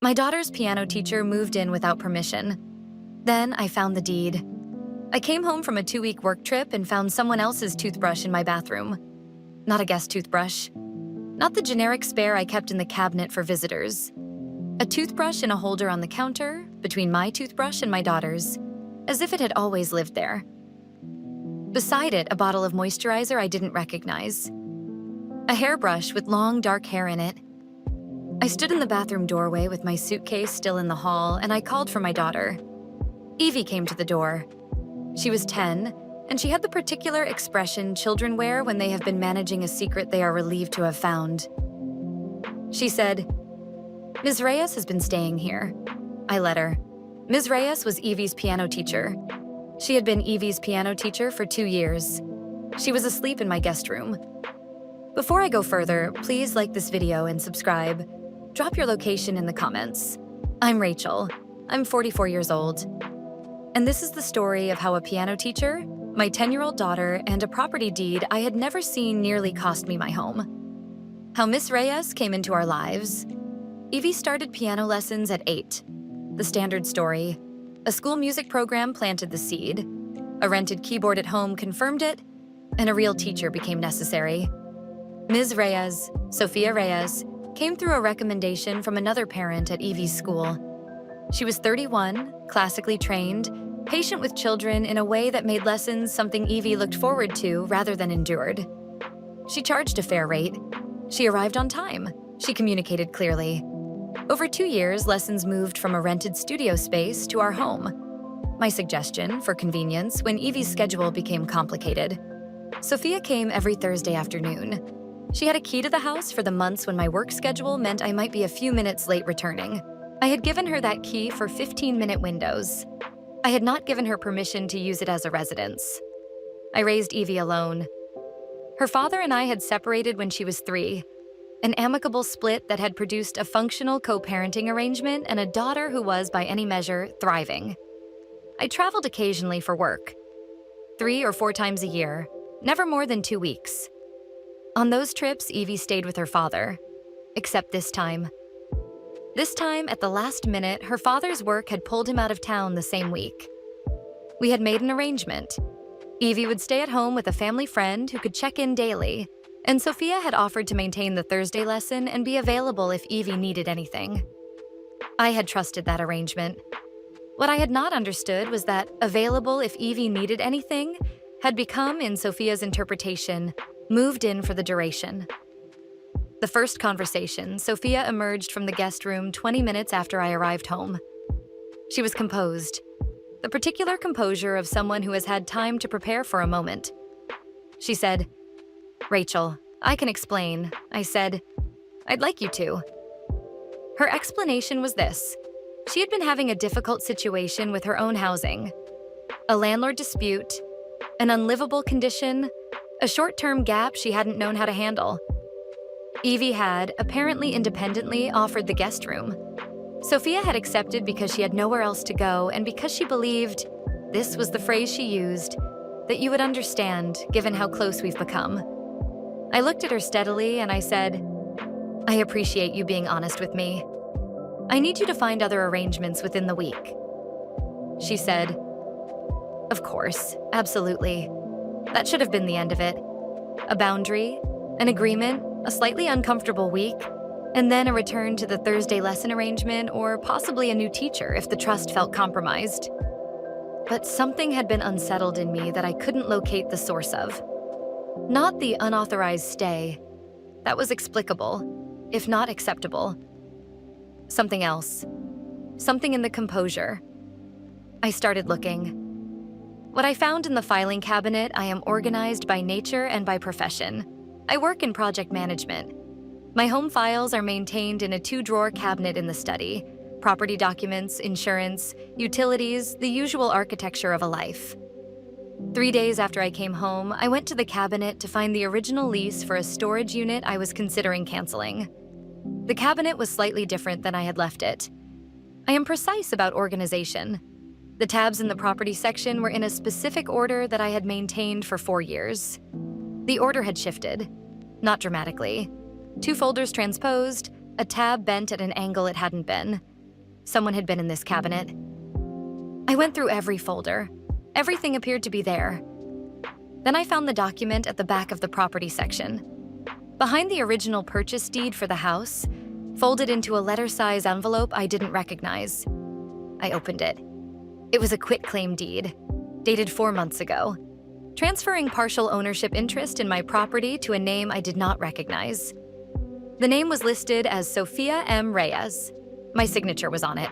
My daughter's piano teacher moved in without permission. Then I found the deed. I came home from a 2-week work trip and found someone else's toothbrush in my bathroom. Not a guest toothbrush. Not the generic spare I kept in the cabinet for visitors. A toothbrush in a holder on the counter, between my toothbrush and my daughter's, as if it had always lived there. Beside it, a bottle of moisturizer I didn't recognize. A hairbrush with long, dark hair in it. I stood in the bathroom doorway with my suitcase still in the hall, and I called for my daughter. Evie came to the door. She was 10, and she had the particular expression children wear when they have been managing a secret they are relieved to have found. She said, "Ms. Reyes has been staying here." I let her. Ms. Reyes was Evie's piano teacher. She had been Evie's piano teacher for 2 years. She was asleep in my guest room. Before I go further, please like this video and subscribe. Drop your location in the comments. I'm Rachel. I'm 44 years old. And this is the story of how a piano teacher, my 10-year-old daughter, and a property deed I had never seen nearly cost me my home. How Miss Reyes came into our lives. Evie started piano lessons at 8. The standard story. A school music program planted the seed. A rented keyboard at home confirmed it, and a real teacher became necessary. Ms. Reyes, Sophia Reyes, came through a recommendation from another parent at Evie's school. She was 31, classically trained, patient with children in a way that made lessons something Evie looked forward to rather than endured. She charged a fair rate. She arrived on time. She communicated clearly. Over 2 years, lessons moved from a rented studio space to our home. My suggestion, for convenience, when Evie's schedule became complicated. Sophia came every Thursday afternoon. She had a key to the house for the months when my work schedule meant I might be a few minutes late returning. I had given her that key for 15-minute windows. I had not given her permission to use it as a residence. I raised Evie alone. Her father and I had separated when she was 3, an amicable split that had produced a functional co-parenting arrangement and a daughter who was, by any measure, thriving. I traveled occasionally for work, 3 or 4 times a year, never more than 2 weeks. On those trips, Evie stayed with her father, except this time. This time, at the last minute, her father's work had pulled him out of town the same week. We had made an arrangement. Evie would stay at home with a family friend who could check in daily, and Sophia had offered to maintain the Thursday lesson and be available if Evie needed anything. I had trusted that arrangement. What I had not understood was that available if Evie needed anything had become, in Sophia's interpretation, moved in for the duration. The first conversation, Sophia emerged from the guest room 20 minutes after I arrived home. She was composed, the particular composure of someone who has had time to prepare for a moment. She said, "Rachel, I can explain." I said, "I'd like you to." Her explanation was this. She had been having a difficult situation with her own housing. A landlord dispute, an unlivable condition, a short-term gap she hadn't known how to handle. Evie had, apparently independently, offered the guest room. Sophia had accepted because she had nowhere else to go and because she believed, this was the phrase she used, that you would understand, given how close we've become. I looked at her steadily and I said, "I appreciate you being honest with me. I need you to find other arrangements within the week." She said, "Of course, absolutely." That should have been the end of it. A boundary, an agreement, a slightly uncomfortable week, and then a return to the Thursday lesson arrangement or possibly a new teacher if the trust felt compromised. But something had been unsettled in me that I couldn't locate the source of. Not the unauthorized stay. That was explicable, if not acceptable. Something else. Something in the composure. I started looking. What I found in the filing cabinet, I am organized by nature and by profession. I work in project management. My home files are maintained in a 2-drawer cabinet in the study. Property documents, insurance, utilities, the usual architecture of a life. 3 days after I came home, I went to the cabinet to find the original lease for a storage unit I was considering canceling. The cabinet was slightly different than I had left it. I am precise about organization. The tabs in the property section were in a specific order that I had maintained for 4 years. The order had shifted, not dramatically. 2 folders transposed, a tab bent at an angle it hadn't been. Someone had been in this cabinet. I went through every folder. Everything appeared to be there. Then I found the document at the back of the property section. Behind the original purchase deed for the house, folded into a letter-size envelope I didn't recognize. I opened it. It was a quitclaim deed, dated 4 months ago, transferring partial ownership interest in my property to a name I did not recognize. The name was listed as Sophia M. Reyes. My signature was on it.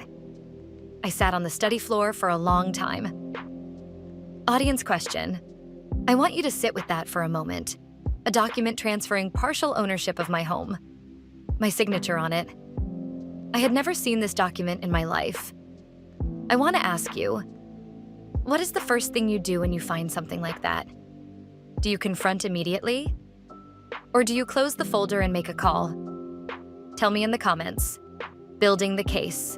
I sat on the study floor for a long time. Audience question. I want you to sit with that for a moment. A document transferring partial ownership of my home. My signature on it. I had never seen this document in my life. I want to ask you, what is the first thing you do when you find something like that? Do you confront immediately? Or do you close the folder and make a call? Tell me in the comments. Building the case.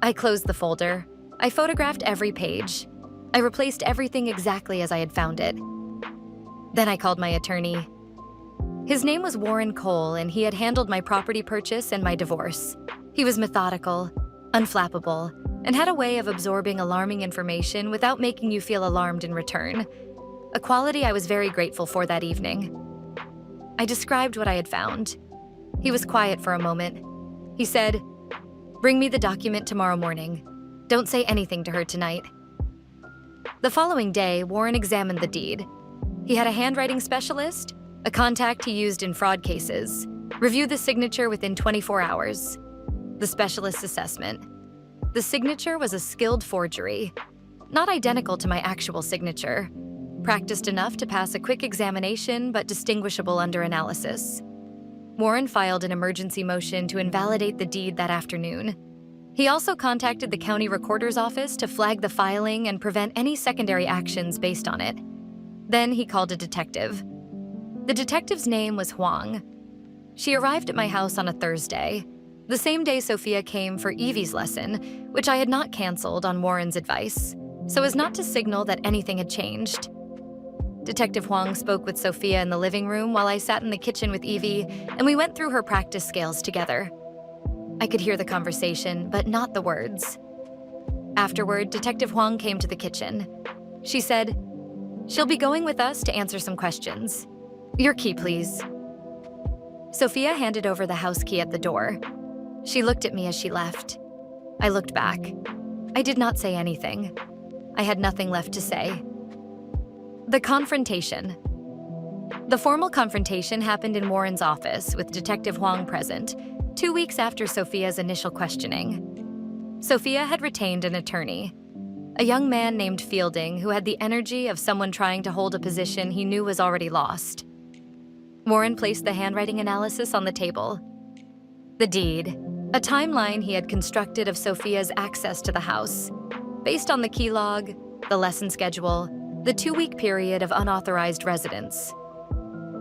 I closed the folder. I photographed every page. I replaced everything exactly as I had found it. Then I called my attorney. His name was Warren Cole, and he had handled my property purchase and my divorce. He was methodical, unflappable, and had a way of absorbing alarming information without making you feel alarmed in return, a quality I was very grateful for that evening. I described what I had found. He was quiet for a moment. He said, "Bring me the document tomorrow morning. Don't say anything to her tonight." The following day, Warren examined the deed. He had a handwriting specialist, a contact he used in fraud cases, review the signature within 24 hours. The specialist's assessment. The signature was a skilled forgery, not identical to my actual signature, practiced enough to pass a quick examination but distinguishable under analysis. Warren filed an emergency motion to invalidate the deed that afternoon. He also contacted the county recorder's office to flag the filing and prevent any secondary actions based on it. Then he called a detective. The detective's name was Huang. She arrived at my house on a Thursday, the same day Sophia came for Evie's lesson, which I had not canceled on Warren's advice, so as not to signal that anything had changed. Detective Huang spoke with Sophia in the living room while I sat in the kitchen with Evie, and we went through her practice scales together. I could hear the conversation, but not the words. Afterward, Detective Huang came to the kitchen. She said, "She'll be going with us to answer some questions. Your key, please." Sophia handed over the house key at the door. She looked at me as she left. I looked back. I did not say anything. I had nothing left to say. The confrontation. The formal confrontation happened in Warren's office with Detective Huang present, 2 weeks after Sophia's initial questioning. Sophia had retained an attorney, a young man named Fielding who had the energy of someone trying to hold a position he knew was already lost. Warren placed the handwriting analysis on the table. The deed, a timeline he had constructed of Sophia's access to the house, based on the key log, the lesson schedule, the 2-week period of unauthorized residence.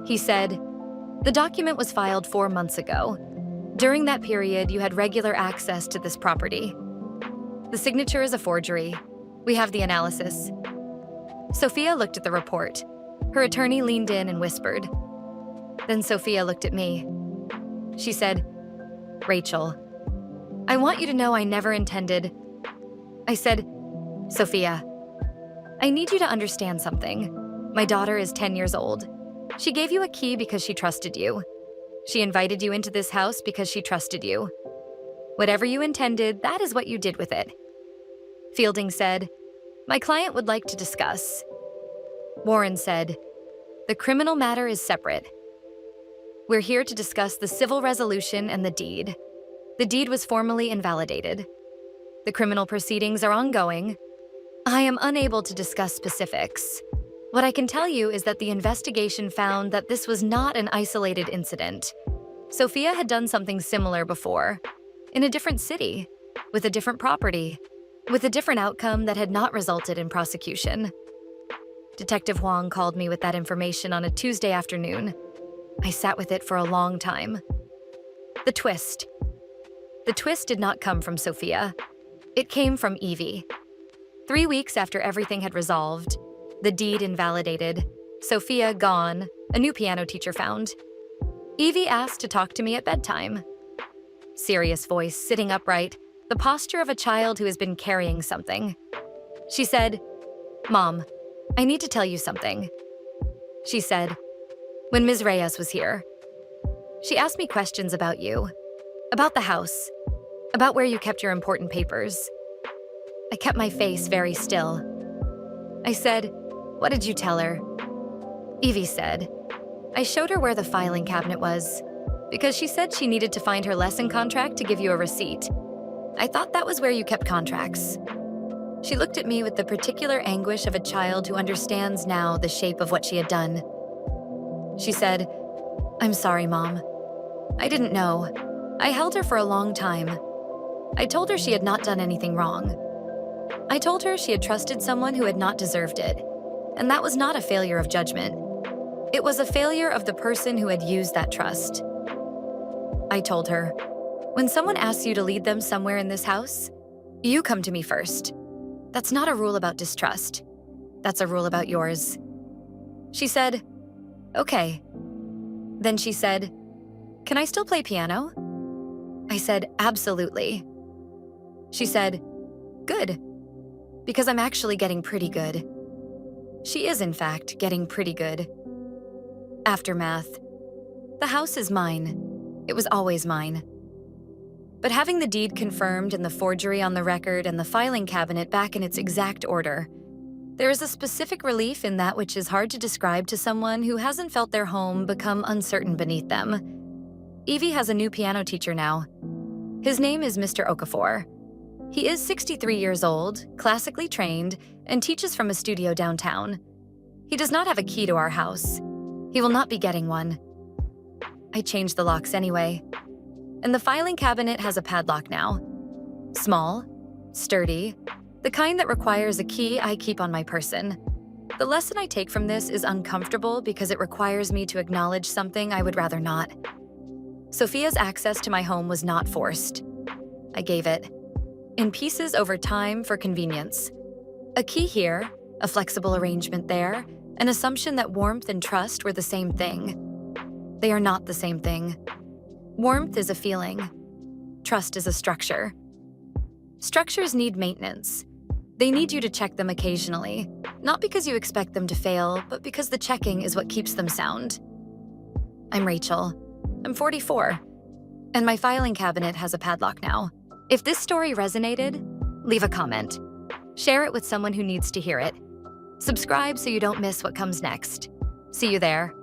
He said, "The document was filed 4 months ago. During that period, you had regular access to this property. The signature is a forgery. We have the analysis." Sophia looked at the report. Her attorney leaned in and whispered. Then Sophia looked at me. She said, "Rachel, I want you to know I never intended." I said, "Sophia, I need you to understand something. My daughter is 10 years old. She gave you a key because she trusted you. She invited you into this house because she trusted you. Whatever you intended, that is what you did with it." Fielding said, "My client would like to discuss." Warren said, "The criminal matter is separate. We're here to discuss the civil resolution and the deed. The deed was formally invalidated. The criminal proceedings are ongoing. I am unable to discuss specifics. What I can tell you is that the investigation found that this was not an isolated incident. Sophia had done something similar before, in a different city, with a different property, with a different outcome that had not resulted in prosecution." Detective Huang called me with that information on a Tuesday afternoon. I sat with it for a long time. The twist. The twist did not come from Sophia. It came from Evie. 3 weeks after everything had resolved, the deed invalidated, Sophia gone, a new piano teacher found, Evie asked to talk to me at bedtime. Serious voice, sitting upright, the posture of a child who has been carrying something. She said, "Mom, I need to tell you something." She said, "When Ms. Reyes was here, she asked me questions about you, about the house, about where you kept your important papers." I kept my face very still. I said, "What did you tell her?" Evie said, "I showed her where the filing cabinet was, because she said she needed to find her lesson contract to give you a receipt. I thought that was where you kept contracts." She looked at me with the particular anguish of a child who understands now the shape of what she had done. She said, "I'm sorry, Mom. I didn't know. I held her for a long time. I told her she had not done anything wrong. I told her she had trusted someone who had not deserved it, and that was not a failure of judgment. It was a failure of the person who had used that trust." I told her, "When someone asks you to lead them somewhere in this house, you come to me first. That's not a rule about distrust. That's a rule about yours." She said, "Okay." Then she said, "Can I still play piano?" I said, "Absolutely." She said, "Good, because I'm actually getting pretty good." She is, in fact, getting pretty good. Aftermath. The house is mine. It was always mine. But having the deed confirmed and the forgery on the record and the filing cabinet back in its exact order, there is a specific relief in that which is hard to describe to someone who hasn't felt their home become uncertain beneath them. Evie has a new piano teacher now. His name is Mr. Okafor. He is 63 years old, classically trained, and teaches from a studio downtown. He does not have a key to our house. He will not be getting one. I changed the locks anyway. And the filing cabinet has a padlock now. Small, sturdy, the kind that requires a key I keep on my person. The lesson I take from this is uncomfortable because it requires me to acknowledge something I would rather not. Sophia's access to my home was not forced. I gave it, in pieces over time for convenience. A key here, a flexible arrangement there, an assumption that warmth and trust were the same thing. They are not the same thing. Warmth is a feeling. Trust is a structure. Structures need maintenance. They need you to check them occasionally, not because you expect them to fail, but because the checking is what keeps them sound. I'm Rachel. I'm 44, and my filing cabinet has a padlock now. If this story resonated, leave a comment. Share it with someone who needs to hear it. Subscribe so you don't miss what comes next. See you there.